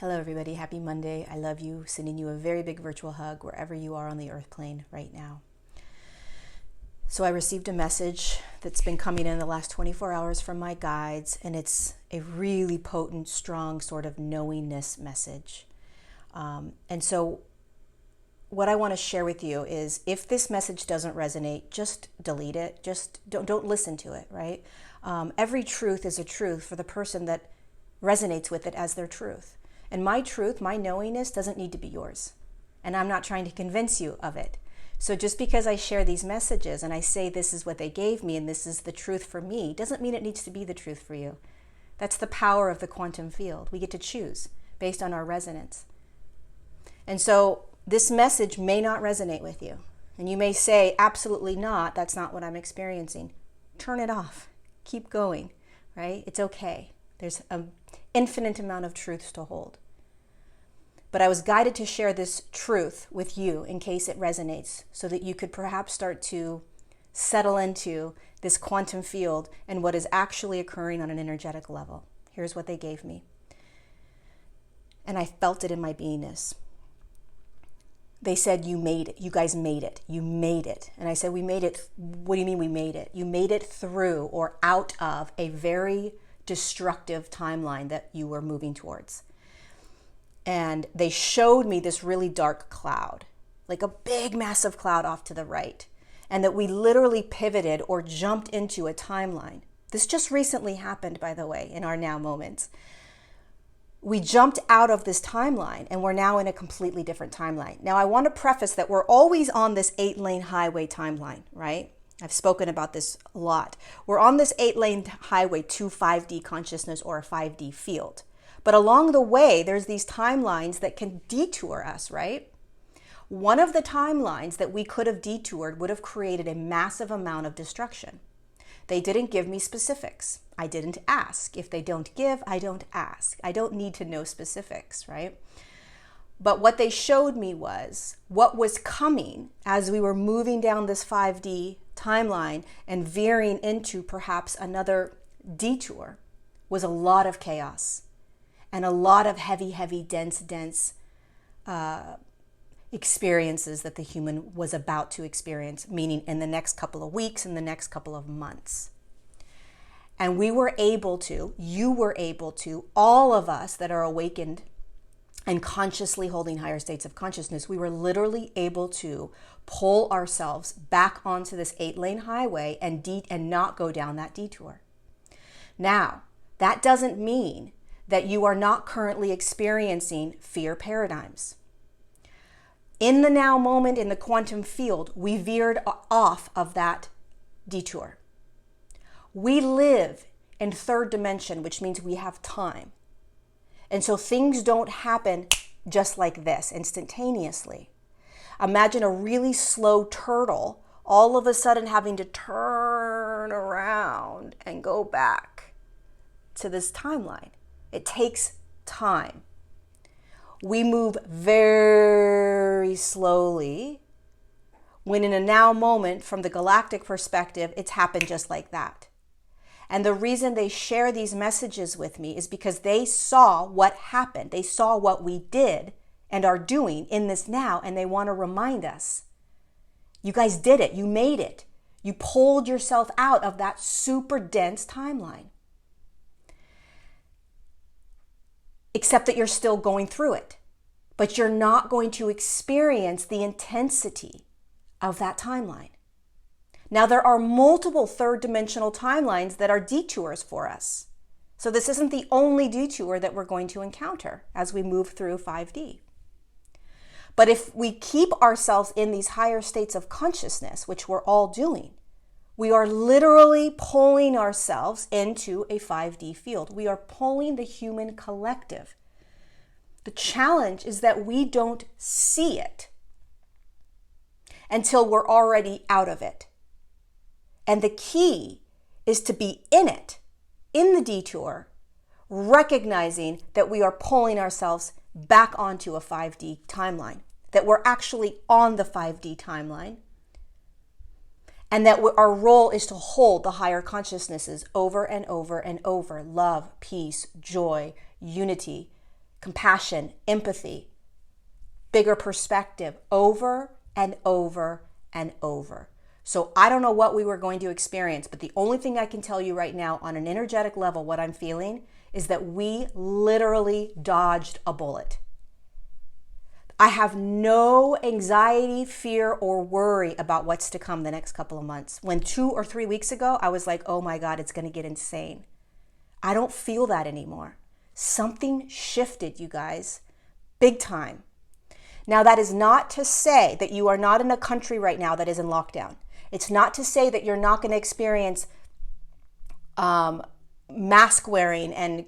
Hello everybody, happy Monday. I love you, sending you a very big virtual hug wherever you are on the earth plane right now. So I received a message that's been coming in the last 24 hours from my guides, and it's a really potent, strong sort of knowingness message. And so what I want to share with you is, if this message doesn't resonate, just delete it. Just don't listen to it, right? Every truth is a truth for the person that resonates with it as their truth. And my truth, my knowingness, doesn't need to be yours. And I'm not trying to convince you of it. So just because I share these messages and I say this is what they gave me and this is the truth for me, doesn't mean it needs to be the truth for you. That's the power of the quantum field. We get to choose based on our resonance. And so this message may not resonate with you. And you may say, absolutely not, that's not what I'm experiencing. Turn it off. Keep going, right? It's okay. There's an infinite amount of truths to hold. But I was guided to share this truth with you in case it resonates, so that you could perhaps start to settle into this quantum field and what is actually occurring on an energetic level. Here's what they gave me. And I felt it in my beingness. They said, you made it. You guys made it. You made it. And I said, we made it. What do you mean we made it? You made it through or out of a very destructive timeline that you were moving towards. And they showed me this really dark cloud, like a big massive cloud off to the right, and that we literally pivoted or jumped into a timeline. This just recently happened, by the way, in our now moments. We jumped out of this timeline and we're now in a completely different timeline. Now, I want to preface that we're always on this 8-lane highway timeline, right? I've spoken about this a lot. We're on this 8-lane highway to 5D consciousness or a 5D field. But along the way, there's these timelines that can detour us, right? One of the timelines that we could have detoured would have created a massive amount of destruction. They didn't give me specifics. I didn't ask. If they don't give, I don't ask. I don't need to know specifics, right? But what they showed me was what was coming as we were moving down this 5D timeline and veering into perhaps another detour was a lot of chaos and a lot of heavy, dense experiences that the human was about to experience, meaning in the next couple of weeks, in the next couple of months. And we were able to, you were able to, all of us that are awakened and consciously holding higher states of consciousness, we were literally able to pull ourselves back onto this 8-lane highway and not go down that detour. Now, that doesn't mean that you are not currently experiencing fear paradigms. In the now moment, in the quantum field, we veered off of that detour. We live in third dimension, which means we have time. And so things don't happen just like this, instantaneously. Imagine a really slow turtle all of a sudden having to turn around and go back to this timeline. It takes time. We move very slowly when in a now moment, from the galactic perspective, it's happened just like that. And the reason they share these messages with me is because they saw what happened. They saw what we did and are doing in this now, and they want to remind us. You guys did it. You made it. You pulled yourself out of that super dense timeline. Except that you're still going through it. But you're not going to experience the intensity of that timeline. Now, there are multiple third dimensional timelines that are detours for us. So this isn't the only detour that we're going to encounter as we move through 5D. But if we keep ourselves in these higher states of consciousness, which we're all doing, we are literally pulling ourselves into a 5D field. We are pulling the human collective. The challenge is that we don't see it until we're already out of it. And the key is to be in it, in the detour, recognizing that we are pulling ourselves back onto a 5D timeline, that we're actually on the 5D timeline, and that our role is to hold the higher consciousnesses over and over and over. Love, peace, joy, unity, compassion, empathy, bigger perspective over and over and over. So I don't know what we were going to experience, but the only thing I can tell you right now on an energetic level, what I'm feeling is that we literally dodged a bullet. I have no anxiety, fear, or worry about what's to come the next couple of months. When 2 or 3 weeks ago, I was like, oh my God, it's going to get insane. I don't feel that anymore. Something shifted, you guys, big time. Now, that is not to say that you are not in a country right now that is in lockdown. It's not to say that you're not going to experience mask wearing and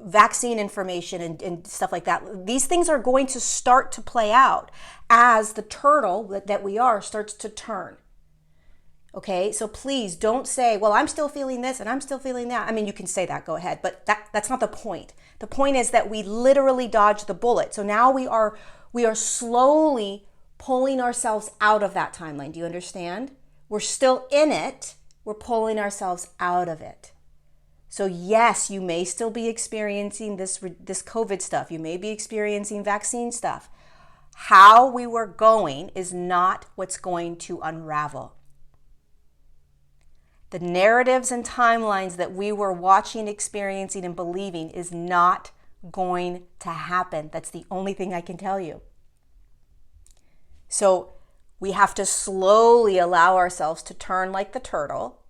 vaccine information and stuff like that. These things are going to start to play out as the turtle that we are starts to turn. Okay, so please don't say, well, I'm still feeling this and I'm still feeling that. I mean, you can say that, go ahead, but that's not the point. The point is that we literally dodged the bullet. So now we are slowly pulling ourselves out of that timeline. Do you understand? We're still in it. We're pulling ourselves out of it. So yes, you may still be experiencing this COVID stuff. You may be experiencing vaccine stuff. How we were going is not what's going to unravel. The narratives and timelines that we were watching, experiencing, and believing is not going to happen. That's the only thing I can tell you. So we have to slowly allow ourselves to turn like the turtle,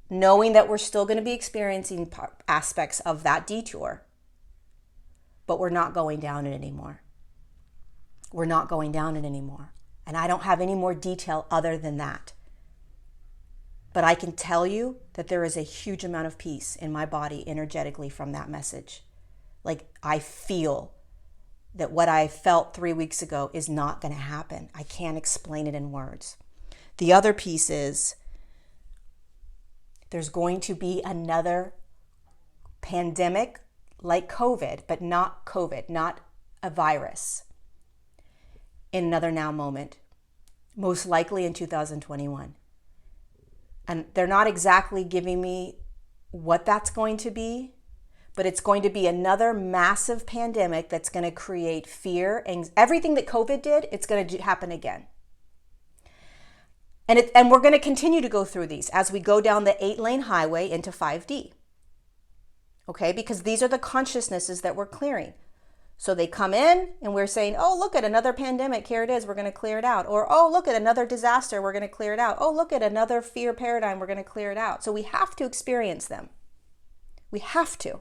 knowing that we're still going to be experiencing aspects of that detour, but we're not going down it anymore. We're not going down it anymore. And I don't have any more detail other than that. But I can tell you that there is a huge amount of peace in my body energetically from that message. Like, I feel that what I felt 3 weeks ago is not going to happen. I can't explain it in words. The other piece is there's going to be another pandemic like COVID, but not COVID, not a virus, in another now moment, most likely in 2021. And they're not exactly giving me what that's going to be, but it's going to be another massive pandemic that's going to create fear and everything that COVID did, it's going to happen again. And we're going to continue to go through these as we go down the 8-lane highway into 5D. Okay, because these are the consciousnesses that we're clearing. So they come in and we're saying, oh, look at another pandemic. Here it is. We're going to clear it out. Or, oh, look at another disaster. We're going to clear it out. Oh, look at another fear paradigm. We're going to clear it out. So we have to experience them. We have to.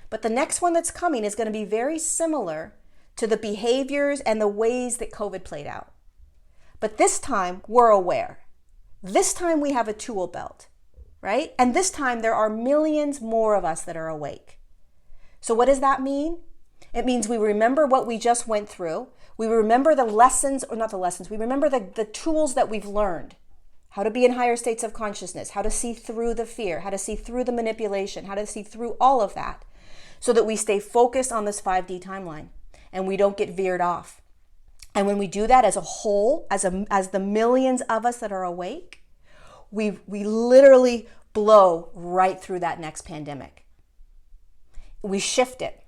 But the next one that's coming is going to be very similar to the behaviors and the ways that COVID played out. But this time we're aware. This time we have a tool belt, right? And this time there are millions more of us that are awake. So what does that mean? It means we remember what we just went through. We remember the lessons, or not the lessons, we remember the tools that we've learned. How to be in higher states of consciousness, how to see through the fear, how to see through the manipulation, how to see through all of that, so that we stay focused on this 5D timeline and we don't get veered off. And when we do that as a whole, as the millions of us that are awake, we literally blow right through that next pandemic. We shift it.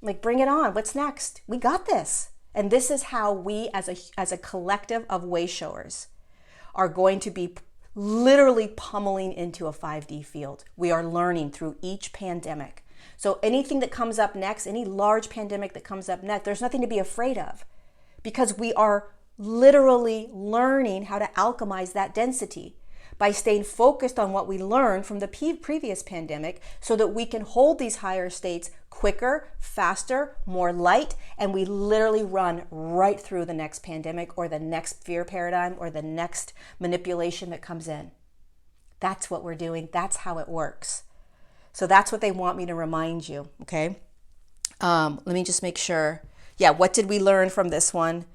Like, bring it on. What's next? We got this. And this is how we as a collective of way-showers are going to be literally pummeling into a 5D field. We are learning through each pandemic. So anything that comes up next, any large pandemic that comes up next, there's nothing to be afraid of, because we are literally learning how to alchemize that density by staying focused on what we learned from the previous pandemic, so that we can hold these higher states quicker, faster, more light, and we literally run right through the next pandemic or the next fear paradigm or the next manipulation that comes in. That's what we're doing. That's how it works. So that's what they want me to remind you, okay? Let me just make sure. Yeah, what did we learn from this one?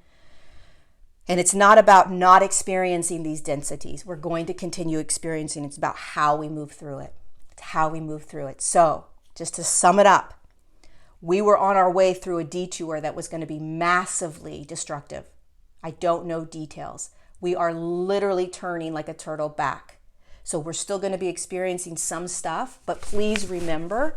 And it's not about not experiencing these densities. We're going to continue experiencing. It's about how we move through it. It's how we move through it. So just to sum it up, we were on our way through a detour that was going to be massively destructive. I don't know details. We are literally turning like a turtle back. So we're still going to be experiencing some stuff, but please remember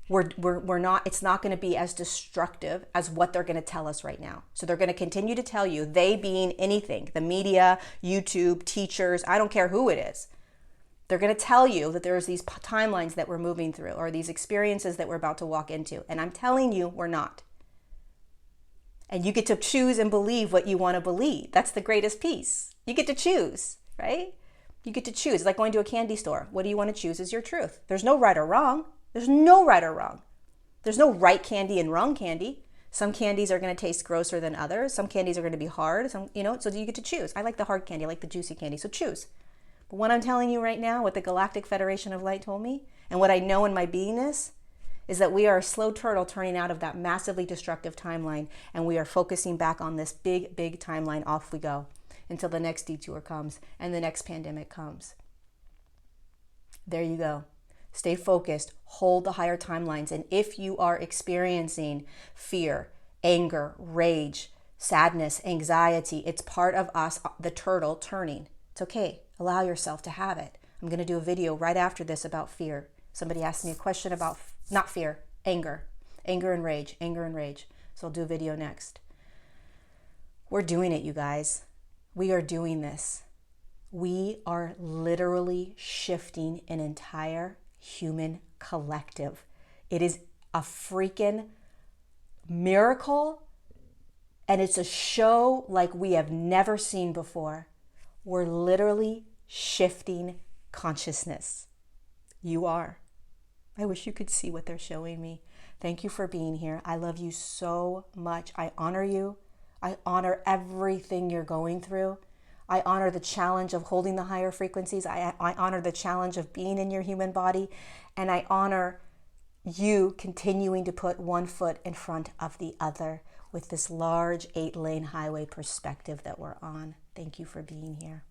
we're not, it's not going to be as destructive as what they're going to tell us right now. So they're going to continue to tell you, they being anything, the media, YouTube, teachers, I don't care who it is. They're going to tell you that there's these timelines that we're moving through, or these experiences that we're about to walk into. And I'm telling you, we're not. And you get to choose and believe what you want to believe. That's the greatest piece. You get to choose, right? You get to choose. It's like going to a candy store. What do you want to choose is your truth. There's no right or wrong. There's no right or wrong. There's no right candy and wrong candy. Some candies are going to taste grosser than others. Some candies are going to be hard. So you get to choose. I like the hard candy. I like the juicy candy. So choose. But what I'm telling you right now, what the Galactic Federation of Light told me, and what I know in my beingness, is that we are a slow turtle turning out of that massively destructive timeline, and we are focusing back on this big, big timeline. Off we go until the next detour comes and the next pandemic comes. There you go. Stay focused, hold the higher timelines. And if you are experiencing fear, anger, rage, sadness, anxiety, it's part of us, the turtle, turning. It's okay. Allow yourself to have it. I'm going to do a video right after this about fear. Somebody asked me a question about, not fear, anger and rage, So I'll do a video next. We're doing it, you guys. We are doing this. We are literally shifting an entire human collective. It is a freaking miracle, and it's a show like we have never seen before. We're literally shifting consciousness. You are. I wish you could see what they're showing me. Thank you for being here. I love you so much. I honor you. I honor everything you're going through. I honor the challenge of holding the higher frequencies. I honor the challenge of being in your human body. And I honor you continuing to put one foot in front of the other with this large 8-lane highway perspective that we're on. Thank you for being here.